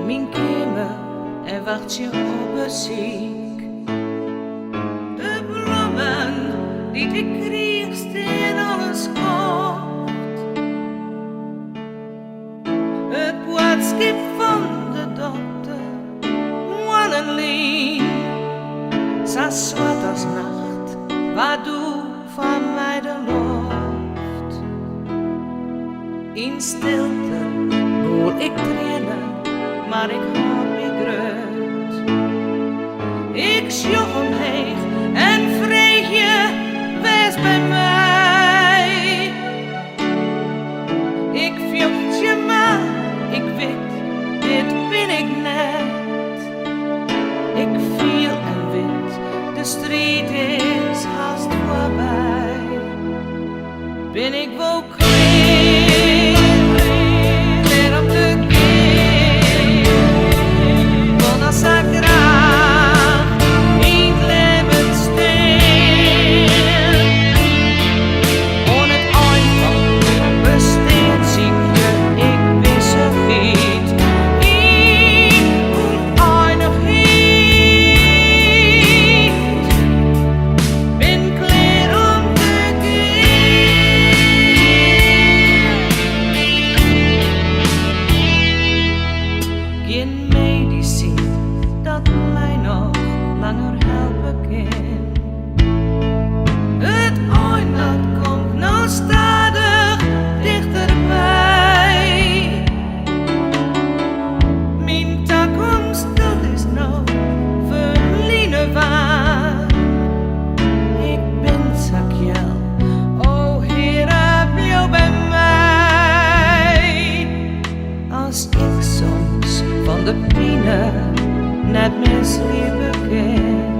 mijn kamer en wacht je op bezoek. De bloemen die ik kreeg staan alles kort. Het boodschap van de dokter, one and lean, zo zwart als nacht, wat doe van mij de lucht. In stilte voel ik tranen, maar ik hoor me groot. Ik sjoeg omheen en vreeg je, wees bij mij. Ik vlucht je maar, ik weet, dit ben ik net. Ik viel en weet, de strijd is haast voorbij. Ben ik wel weer op de keer, want als ik graag in het leven steen. On het eind van het bestaan zie je, ik wist het niet. Ik oneindigheid ben klaar om te gaan. Geen medicijn dat mij nog langer helpen kan. Het eind dat komt nou stadig dichterbij. Mijn toekomst dat is nou verliezen waar. Ik ben zakjel, o Heere, blijf bij mij. Als ik soms van de pine net meer sliepen kan.